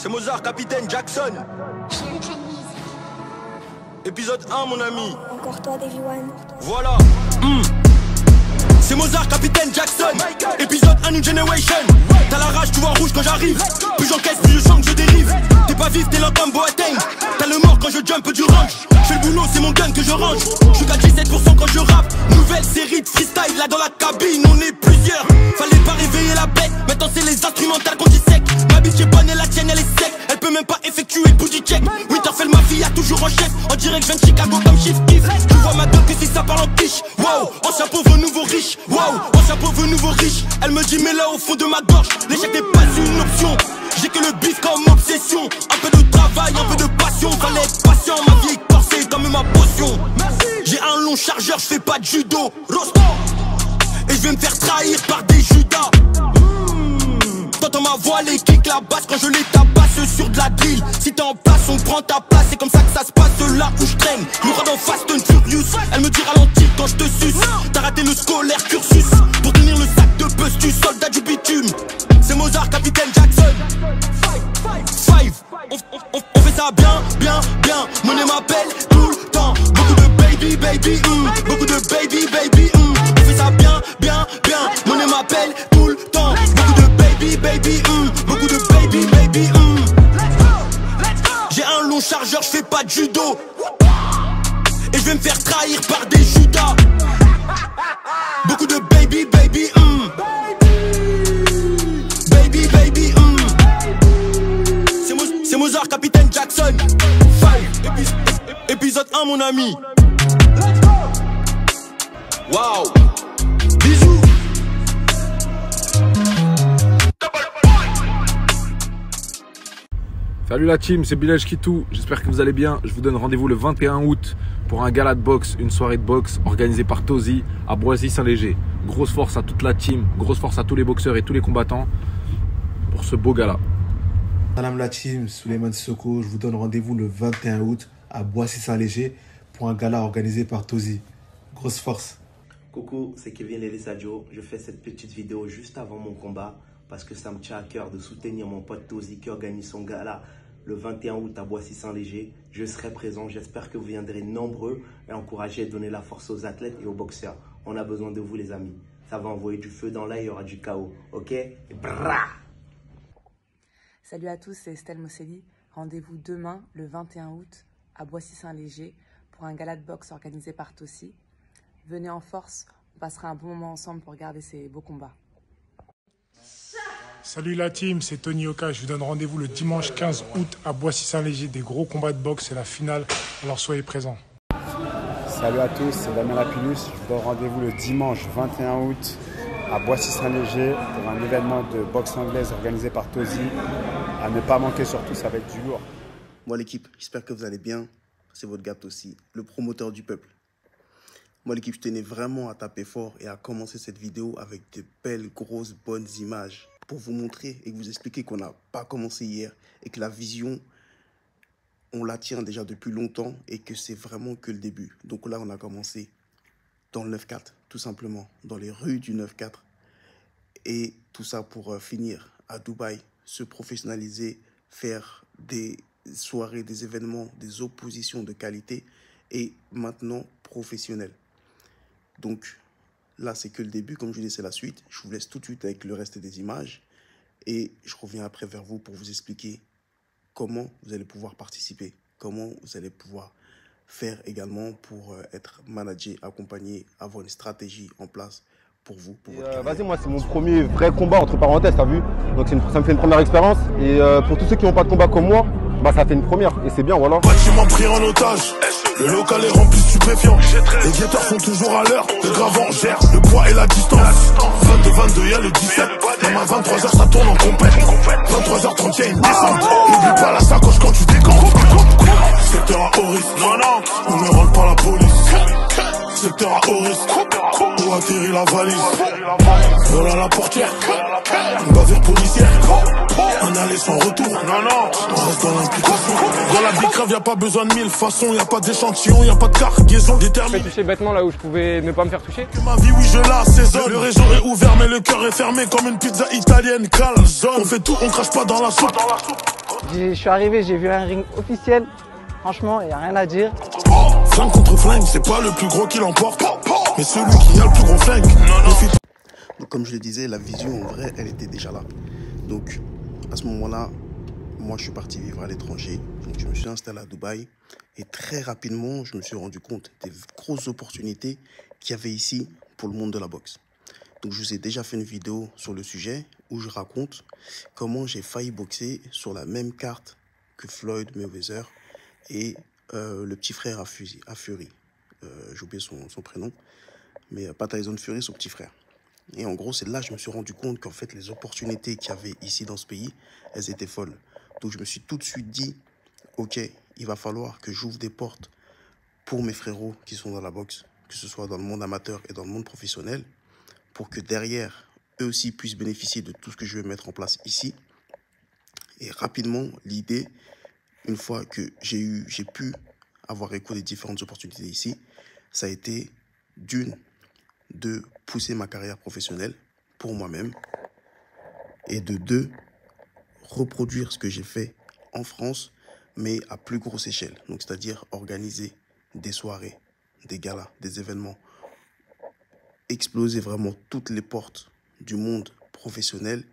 C'est Mozart, Capitaine Jackson. Épisode 1, mon ami. Encore toi, Davy One. Voilà. C'est Mozart, Capitaine Jackson. Épisode 1, New Generation. T'as la rage, tu vois rouge quand j'arrive. Plus j'encaisse, plus je chante, je dérive. T'es pas vif, t'es lent comme Boateng. T'as le mort quand je jump du range. J'fais le boulot, c'est mon gun que je range. J'suis qu'à 17% quand je rappe. Nouvelle série de freestyle, là dans la cabine, on est plusieurs. Fallait pas réveiller la bête. Maintenant c'est les instrumentales qu'on dit sec. Ma bitch est bonne et la tienne elle est sec. Elle peut même pas effectuer le booty check. Winterfell ma fille a toujours en chef. En direct je viens de Chicago comme Chief Keef. Tu vois ma gueule que si ça parle en quiche. Wow, ancien pauvre nouveau riche. Wow, ancien pauvre nouveau riche. Elle me dit mais là au fond de ma gorge, l'échec n'est pas une option. J'ai que le bif comme obsession. Un peu de travail, un peu de passion. Fallait être patient, ma vie est corsée comme ma potion. J'ai un long chargeur, je fais pas de judo. Rosto. Et je vais me faire trahir par des judas. T'entends ma voix, les kicks, la basse quand je les tabasse sur de la drill. Si t'es en place, on prend ta place. C'est comme ça que ça se passe là où je traîne. Le roi dans Fast and Furious. Elle me dit ralentis quand je te suce. T'as raté le scolaire cursus. Pour tenir le sac de buzz du soldat du bitume. C'est Mozart, Capitaine Jackson. Five. On fait ça bien, bien, bien. Monnaie m'appelle tout le temps. Beaucoup de baby, baby, beaucoup de baby, baby, On fait ça bien, bien, bien. Monnaie m'appelle tout le temps. Beaucoup de baby, baby, beaucoup de baby, baby, J'ai un long chargeur, je fais pas de judo. Et je vais me faire trahir par des judas. Beaucoup de baby, baby, baby, baby, C'est Mozart, Capitaine Jackson. Épisode 1, mon ami. Wow. Bisous. Salut la team, c'est Bilal Kitou, j'espère que vous allez bien. Je vous donne rendez-vous le 21 août pour un gala de boxe, une soirée de boxe organisée par Tozi à Boissy-Saint-Léger. Grosse force à toute la team, grosse force à tous les boxeurs et tous les combattants pour ce beau gala. Salam la team, Souleymane Soko, je vous donne rendez-vous le 21 août à Boissy-Saint-Léger pour un gala organisé par Tozi. Grosse force. Coucou, c'est Kevin Lely Sadio. Je fais cette petite vidéo juste avant mon combat parce que ça me tient à cœur de soutenir mon pote Tozi qui organise son gala le 21 août à Boissy-Saint-Léger. Je serai présent, j'espère que vous viendrez nombreux et encourager et donner la force aux athlètes et aux boxeurs. On a besoin de vous les amis. Ça va envoyer du feu dans l'air, il y aura du chaos, ok? Et brrrah. Salut à tous, c'est Estelle Mosselli. Rendez-vous demain, le 21 août, à Boissy-Saint-Léger pour un gala de boxe organisé par Tozi. Venez en force, on passera un bon moment ensemble pour regarder ces beaux combats. Salut la team, c'est Tony Oka. Je vous donne rendez-vous le dimanche 15 août à Boissy-Saint-Léger. Des gros combats de boxe, c'est la finale, alors soyez présents. Salut à tous, c'est Damien Lapillus. Je vous donne rendez-vous le dimanche 21 août à Boissy-Saint-Léger pour un événement de boxe anglaise organisé par Tozi. À ne pas manquer surtout, ça va être du lourd. Moi l'équipe, j'espère que vous allez bien. C'est votre gars aussi, le promoteur du peuple. Moi l'équipe, je tenais vraiment à taper fort et à commencer cette vidéo avec de belles, grosses, bonnes images pour vous montrer et vous expliquer qu'on n'a pas commencé hier et que la vision, on la tient déjà depuis longtemps et que c'est vraiment que le début. Donc là, on a commencé dans le 9-4, tout simplement, dans les rues du 9-4. Et tout ça pour finir à Dubaï, se professionnaliser, faire des soirées, des événements, des oppositions de qualité et maintenant professionnels. Donc là, c'est que le début. Comme je dis, c'est la suite. Je vous laisse tout de suite avec le reste des images. Et je reviens après vers vous pour vous expliquer comment vous allez pouvoir participer. Comment vous allez pouvoir faire également pour être managé, accompagné, avoir une stratégie en place pour vous. Vas-y, moi, c'est mon premier vrai combat, entre parenthèses, t'as vu. Donc ça me fait une première expérience. Et pour tous ceux qui n'ont pas de combat comme moi, bah, ça fait une première. Et c'est bien, voilà. Bâtiment pris en otage. Le local est rempli de stupéfiants. Les guetteurs sont toujours à l'heure. Le gravant gère le poids et la distance. 22, y'a le 17. Même à 23h, ça tourne en compète. 23h30, y'a une descente. N'oublie pas la sacoche quand tu décantes. Secteur à haut risque. On ne rentre pas la police. secteur à haut risque. Où atterrit la valise. Voilà la portière. Une bavure policière. Un aller sans retour. On reste dans l'implication. Dans la bicrave, y'a pas besoin de mille façons. Y'a pas d'échantillon, y'a pas de cargaison déterminée. Je fais toucher bêtement là où je pouvais ne pas me faire toucher. Que ma vie, oui, je l'assaisonne. Le réseau est ouvert, mais le cœur est fermé comme une pizza italienne calzone. On fait tout, on crache pas dans la soupe. Je suis arrivé, j'ai vu un ring officiel. Franchement, il n'y a rien à dire. Flingue contre flingue, c'est pas le plus gros qui l'emporte, mais celui qui a le plus gros flingue. Donc, comme je le disais, la vision en vrai, elle était déjà là. Donc, à ce moment-là, moi, je suis parti vivre à l'étranger. Donc, je me suis installé à Dubaï. Et très rapidement, je me suis rendu compte des grosses opportunités qu'il y avait ici pour le monde de la boxe. Donc, je vous ai déjà fait une vidéo sur le sujet où je raconte comment j'ai failli boxer sur la même carte que Floyd Mayweather et le petit frère à Fury. J'ai oublié son prénom, mais pas Tyson Fury, son petit frère. Et en gros, c'est là que je me suis rendu compte qu'en fait, les opportunités qu'il y avait ici dans ce pays, elles étaient folles. Donc, je me suis tout de suite dit, ok, il va falloir que j'ouvre des portes pour mes frérots qui sont dans la boxe, que ce soit dans le monde amateur et dans le monde professionnel, pour que derrière, eux aussi puissent bénéficier de tout ce que je vais mettre en place ici. Et rapidement, l'idée, une fois que j'ai pu avoir écho des différentes opportunités ici, ça a été de pousser ma carrière professionnelle pour moi-même et de deux, reproduire ce que j'ai fait en France, mais à plus grosse échelle. Donc, c'est-à-dire organiser des soirées, des galas, des événements, exploser vraiment toutes les portes du monde professionnel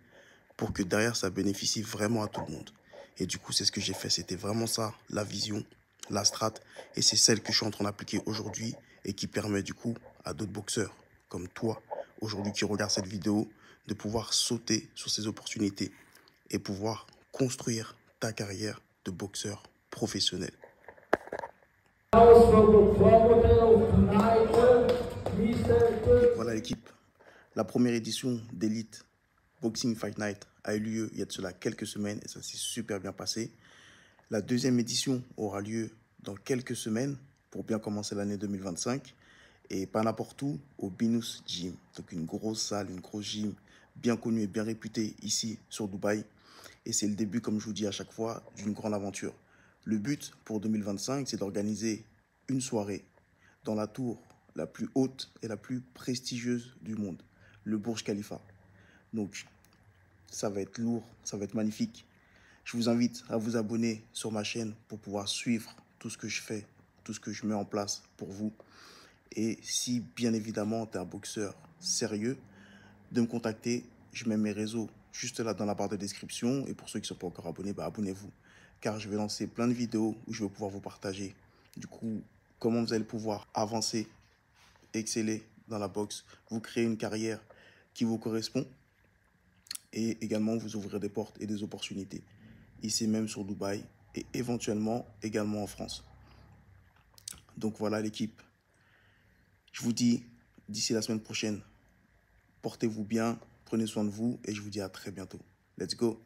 pour que derrière, ça bénéficie vraiment à tout le monde. Et du coup, c'est ce que j'ai fait. C'était vraiment ça, la vision, la strat. Et c'est celle que je suis en train d'appliquer aujourd'hui et qui permet du coup à d'autres boxeurs comme toi, aujourd'hui qui regardent cette vidéo, de pouvoir sauter sur ces opportunités et pouvoir construire ta carrière de boxeur professionnel. Voilà l'équipe. La première édition d'Elite Boxing Fight Night a eu lieu il y a de cela quelques semaines et ça s'est super bien passé. La deuxième édition aura lieu dans quelques semaines pour bien commencer l'année 2025 et pas n'importe où, au Binous Gym. Donc une grosse salle, une grosse gym bien connue et bien réputée ici sur Dubaï. Et c'est le début, comme je vous dis à chaque fois, d'une grande aventure. Le but pour 2025, c'est d'organiser une soirée dans la tour la plus haute et la plus prestigieuse du monde, le Burj Khalifa. Donc, ça va être lourd, ça va être magnifique. Je vous invite à vous abonner sur ma chaîne pour pouvoir suivre tout ce que je fais, tout ce que je mets en place pour vous. Et si, bien évidemment, tu es un boxeur sérieux, de me contacter. Je mets mes réseaux juste là dans la barre de description. Et pour ceux qui ne sont pas encore abonnés, abonnez-vous. Car je vais lancer plein de vidéos où je vais pouvoir vous partager, du coup, comment vous allez pouvoir avancer, exceller dans la boxe, vous créer une carrière qui vous correspond et également vous ouvrir des portes et des opportunités ici même sur Dubaï et éventuellement également en France. Donc voilà l'équipe. Je vous dis d'ici la semaine prochaine, portez-vous bien, prenez soin de vous et je vous dis à très bientôt. Let's go.